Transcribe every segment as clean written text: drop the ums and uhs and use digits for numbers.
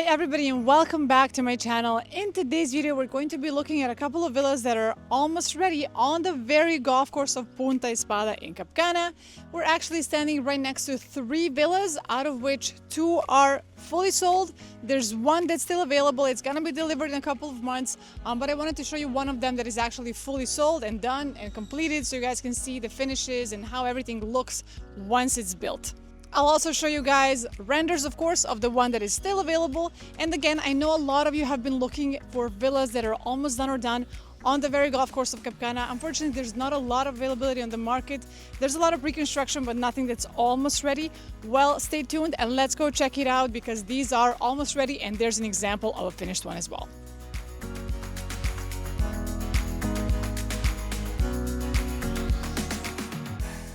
everybody, and welcome back to my channel. In today's video we're going to be looking at a couple of villas that are almost ready on the very golf course of Punta Espada in Cap Cana. We're actually standing right next to 3 villas, out of which 2 are fully sold. There's one that's still available. It's gonna be delivered in a couple of months, but I wanted to show you one of them that is actually fully sold and done and completed, so you guys can see the finishes and how everything looks once it's built. I'll also show you guys renders, of course, of the one that is still available. And again, I know a lot of you have been looking for villas that are almost done or done on the very golf course of Cap Cana. Unfortunately, there's not a lot of availability on the market. There's a lot of pre-construction, but nothing that's almost ready. Well, stay tuned and let's go check it out, because these are almost ready and there's an example of a finished one as well.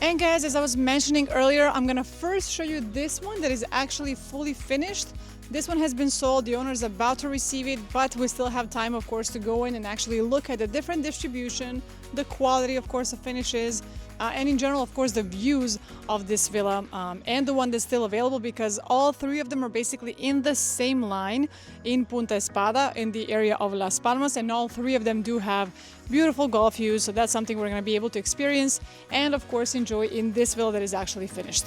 And guys, as I was mentioning earlier, I'm gonna first show you this one that is actually fully finished. This one has been sold, the owner is about to receive it, but we still have time, of course, to go in and actually look at the different distribution, the quality, of course, of finishes, and in general, of course, the views of this villa and the one that's still available, because all 3 of them are basically in the same line in Punta Espada in the area of Las Palmas, and all 3 of them do have beautiful golf views, so that's something we're going to be able to experience and, of course, enjoy in this villa that is actually finished.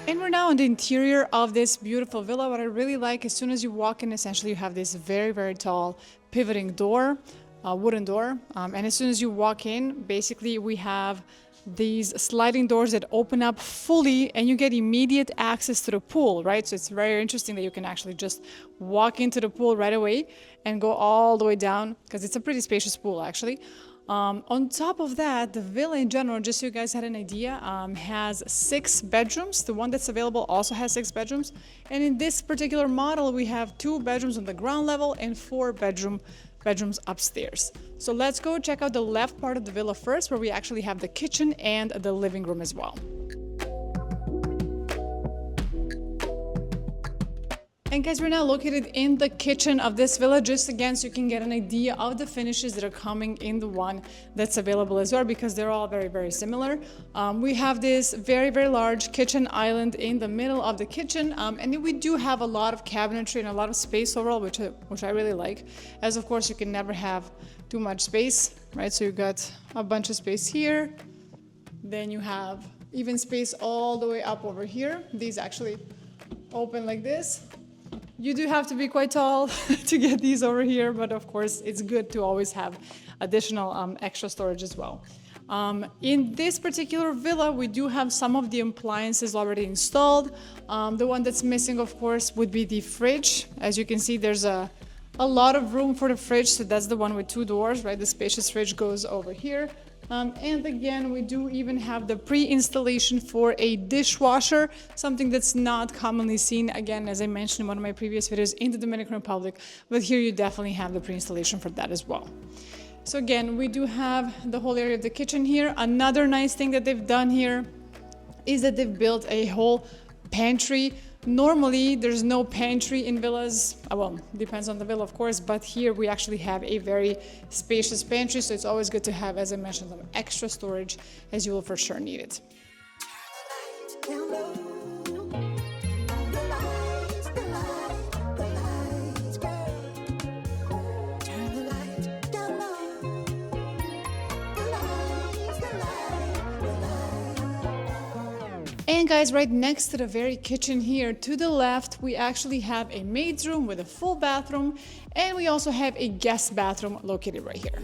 And we're now in the interior of this beautiful villa. What I really like, as soon as you walk in, essentially you have this very, very tall pivoting door, wooden door. And as soon as you walk in, basically we have these sliding doors that open up fully and you get immediate access to the pool, right? So it's very interesting that you can actually just walk into the pool right away and go all the way down, because it's a pretty spacious pool actually. On top of that, the villa in general, just so you guys had an idea, has 6 bedrooms. The one that's available also has 6 bedrooms. And in this particular model, we have 2 bedrooms on the ground level and 4 bedrooms upstairs. So let's go check out the left part of the villa first, where we actually have the kitchen and the living room as well. And guys, we're now located in the kitchen of this villa, just again so you can get an idea of the finishes that are coming in the one that's available as well, because they're all very, very similar. We have this very, very large kitchen island in the middle of the kitchen, and we do have a lot of cabinetry and a lot of space overall, which I really like, as of course you can never have too much space, right? So you got a bunch of space here, then you have even space all the way up over here. These actually open like this. You do have to be quite tall to get these over here, but of course it's good to always have additional extra storage as well. In this particular villa, we do have some of the appliances already installed. The one that's missing, of course, would be the fridge. As you can see, there's a lot of room for the fridge, so that's the one with 2 doors, right? The spacious fridge goes over here. And again, we do even have the pre-installation for a dishwasher, something that's not commonly seen, again, as I mentioned in one of my previous videos, in the Dominican Republic, but here you definitely have the pre-installation for that as well. So again, we do have the whole area of the kitchen here. Another nice thing that they've done here is that they've built a whole pantry. Normally, there's no pantry in villas. Well, depends on the villa, of course, but here we actually have a very spacious pantry, so it's always good to have, as I mentioned, some extra storage, as you will for sure need it. And guys, right next to the very kitchen here, to the left, we actually have a maid's room with a full bathroom, and we also have a guest bathroom located right here.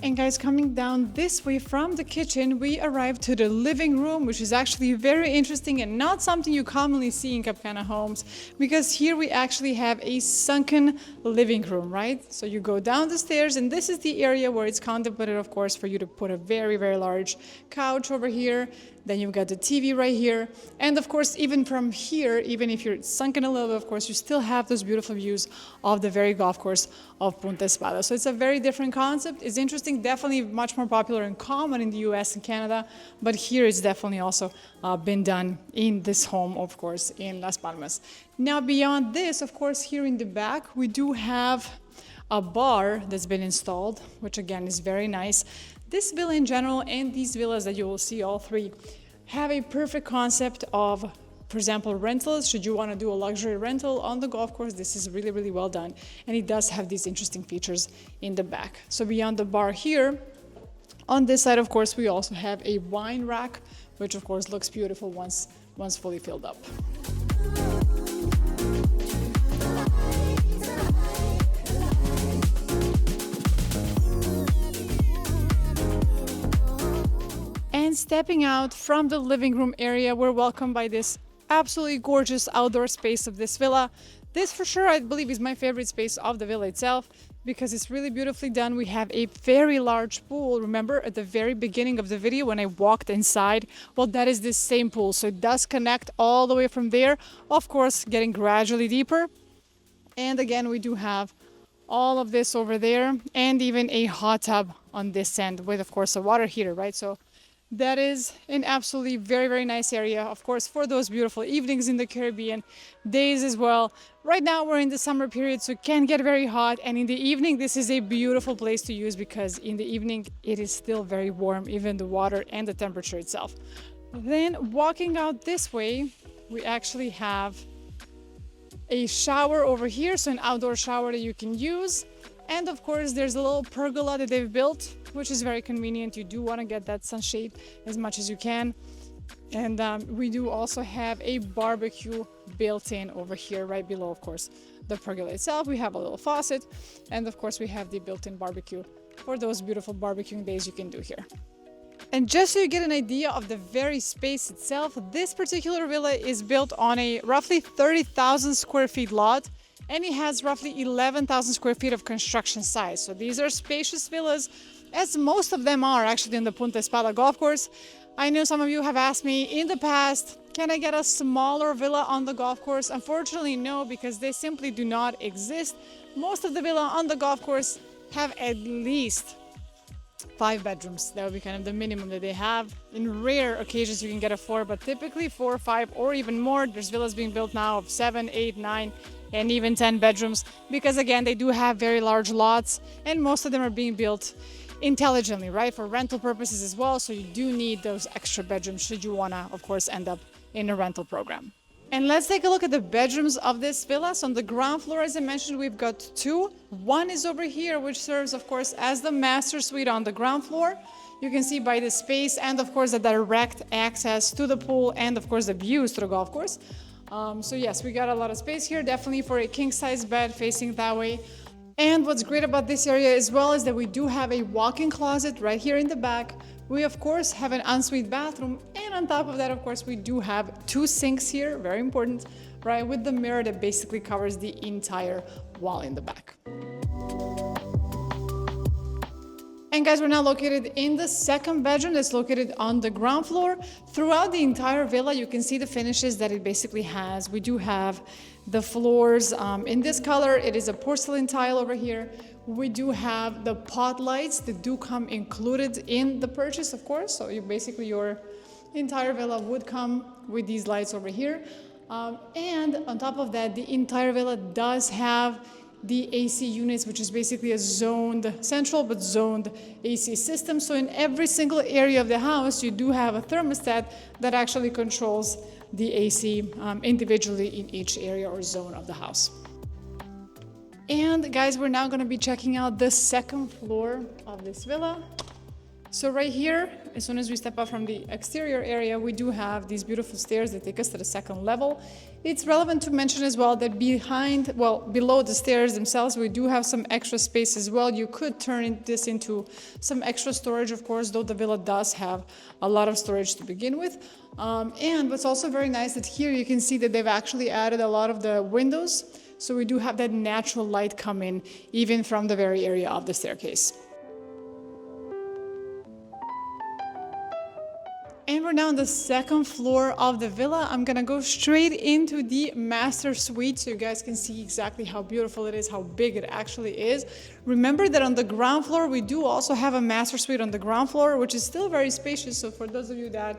And guys, coming down this way from the kitchen, we arrived to the living room, which is actually very interesting and not something you commonly see in Cap Cana homes, because here we actually have a sunken living room, right? So you go down the stairs, and this is the area where it's contemplated, of course, for you to put a very, very large couch over here. Then you've got the TV right here. And of course, even from here, even if you're sunken a little bit, of course, you still have those beautiful views of the very golf course of Punta Espada. So it's a very different concept. It's interesting, definitely much more popular and common in the US and Canada, but here it's definitely also been done in this home, of course, in Las Palmas. Now, beyond this, of course, here in the back, we do have a bar that's been installed, which again is very nice. This villa in general and these villas that you will see, all three, have a perfect concept of, for example, rentals. Should you want to do a luxury rental on the golf course, this is really, really well done. And it does have these interesting features in the back. So beyond the bar here, on this side, of course, we also have a wine rack, which of course looks beautiful once fully filled up. And stepping out from the living room area, we're welcomed by this absolutely gorgeous outdoor space of this villa. This for sure, I believe, is my favorite space of the villa itself because it's really beautifully done. We have a very large pool. Remember at the very beginning of the video when I walked inside? Well, that is this same pool. So it does connect all the way from there, of course, getting gradually deeper. And again, we do have all of this over there and even a hot tub on this end with, of course, a water heater, right? So that is an absolutely very, very nice area, of course, for those beautiful evenings in the Caribbean, days as well. Right now we're in the summer period, so it can get very hot. And in the evening, this is a beautiful place to use because in the evening, it is still very warm, even the water and the temperature itself. Then walking out this way, we actually have a shower over here, so an outdoor shower that you can use. And of course, there's a little pergola that they've built, which is very convenient. You do want to get that sunshade as much as you can. And we do also have a barbecue built in over here, right below, of course, the pergola itself. We have a little faucet. And of course, we have the built-in barbecue for those beautiful barbecuing days you can do here. And just so you get an idea of the very space itself, this particular villa is built on a roughly 30,000 square feet lot. And it has roughly 11,000 square feet of construction size. So these are spacious villas, as most of them are actually in the Punta Espada Golf Course. I know some of you have asked me in the past, can I get a smaller villa on the golf course? Unfortunately, no, because they simply do not exist. Most of the villas on the golf course have at least 5 bedrooms. That would be kind of the minimum that they have. In rare occasions, you can get a 4, but typically 4, 5, or even more. There's villas being built now of 7, 8, 9, and even 10 bedrooms because again they do have very large lots and most of them are being built intelligently, right, for rental purposes as well. So you do need those extra bedrooms should you want to, of course, end up in a rental program. And let's take a look at the bedrooms of this villa. So on the ground floor, as I mentioned, we've got 2. One is over here, which serves, of course, as the master suite on the ground floor. You can see by the space and, of course, the direct access to the pool and, of course, the views to the golf course. So yes, we got a lot of space here, definitely for a king-size bed facing that way. And what's great about this area as well is that we do have a walk-in closet right here in the back. We, of course, have an ensuite bathroom. And on top of that, of course, we do have 2 sinks here, very important, right, with the mirror that basically covers the entire wall in the back. And guys, we're now located in the second bedroom that's located on the ground floor. Throughout the entire villa, you can see the finishes that it basically has. We do have the floors in this color. It is a porcelain tile over here. We do have the pot lights that do come included in the purchase, of course. So your entire villa would come with these lights over here. And on top of that, the entire villa does have the AC units, which is basically a zoned, central but zoned AC system. So in every single area of the house, you do have a thermostat that actually controls the AC individually in each area or zone of the house. And guys, we're now going to be checking out the second floor of this villa. So right here, as soon as we step up from the exterior area, we do have these beautiful stairs that take us to the second level. It's relevant to mention as well that below the stairs themselves, we do have some extra space as well. You could turn this into some extra storage, of course, though the villa does have a lot of storage to begin with. And what's also very nice that here you can see that they've actually added a lot of the windows. So we do have that natural light come in even from the very area of the staircase. And we're now on the second floor of the villa. I'm gonna go straight into the master suite so you guys can see exactly how beautiful it is, how big it actually is. Remember that on the ground floor, we do also have a master suite on the ground floor, which is still very spacious. So for those of you that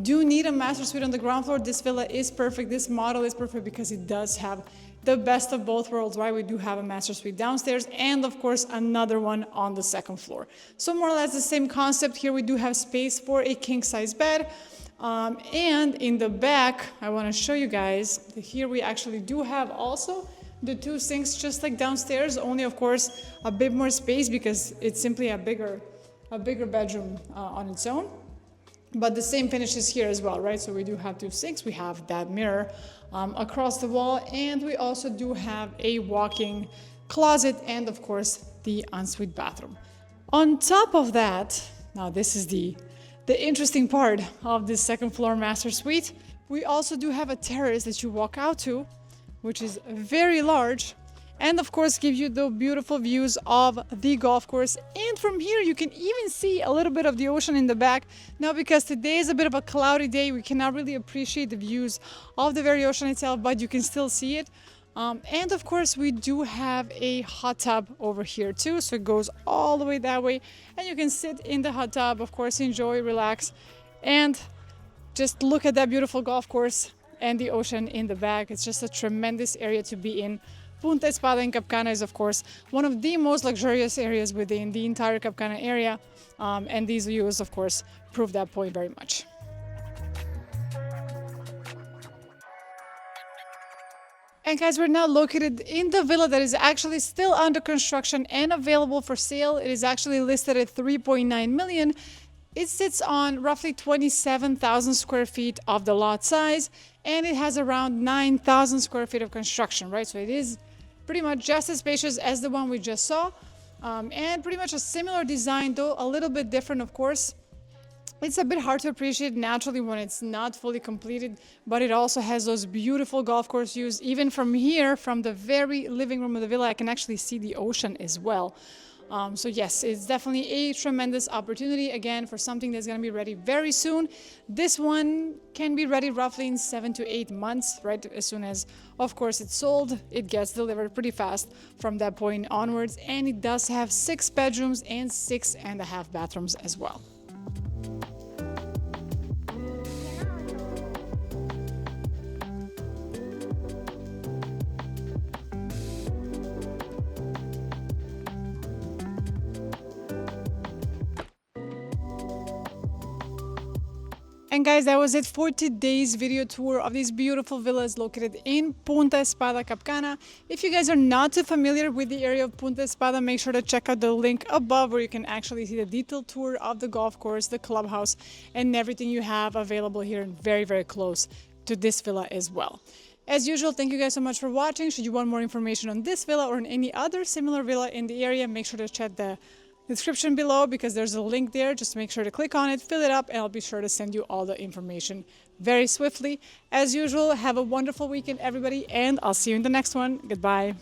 do need a master suite on the ground floor, this villa is perfect. This model is perfect because it does have the best of both worlds, right? We do have a master suite downstairs and of course another one on the second floor. So more or less the same concept here. We do have space for a king size bed. And in the back, I wanna show you guys that here we actually do have also the two sinks just like downstairs, only of course a bit more space because it's simply a bigger bedroom on its own. But the same finishes here as well, right? So we do have two sinks, we have that mirror across the wall, and we also do have a walk-in closet and of course the ensuite bathroom. On top of that, now this is the interesting part of this second floor master suite, we also do have a terrace that you walk out to, which is very large, and of course give you the beautiful views of the golf course. And from here you can even see a little bit of the ocean in the back. Now because today is a bit of a cloudy day, we cannot really appreciate the views of the very ocean itself, but you can still see it. And of course we do have a hot tub over here too, so it goes all the way that way and you can sit in the hot tub, of course enjoy, relax, and just look at that beautiful golf course and the ocean in the back. It's just a tremendous area to be in. Punta Espada in Cap Cana is of course one of the most luxurious areas within the entire Cap Cana area, and these views of course prove that point very much. And guys, we're now located in the villa that is actually still under construction and available for sale. It is actually listed at 3.9 million. It sits on roughly 27,000 square feet of the lot size, and it has around 9,000 square feet of construction, right? So it is pretty much just as spacious as the one we just saw, and pretty much a similar design, though a little bit different, of course. It's a bit hard to appreciate naturally when it's not fully completed, but it also has those beautiful golf course views. Even from here, from the very living room of the villa, I can actually see the ocean as well. So yes, it's definitely a tremendous opportunity, again, for something that's going to be ready very soon. This one can be ready roughly in 7 to 8 months, right? As soon as, of course, it's sold, it gets delivered pretty fast from that point onwards. And it does have 6 bedrooms and 6.5 bathrooms as well. And guys, that was it for today's video tour of these beautiful villas located in Punta Espada, Cap Cana. If you guys are not too familiar with the area of Punta Espada, make sure to check out the link above where you can actually see the detailed tour of the golf course, the clubhouse, and everything you have available here and very, very close to this villa as well. As usual, thank you guys so much for watching. Should you want more information on this villa or on any other similar villa in the area, make sure to check the description below because there's a link there. Just make sure to click on it, fill it up, and I'll be sure to send you all the information very swiftly. As usual, have a wonderful weekend, everybody, and I'll see you in the next one. Goodbye.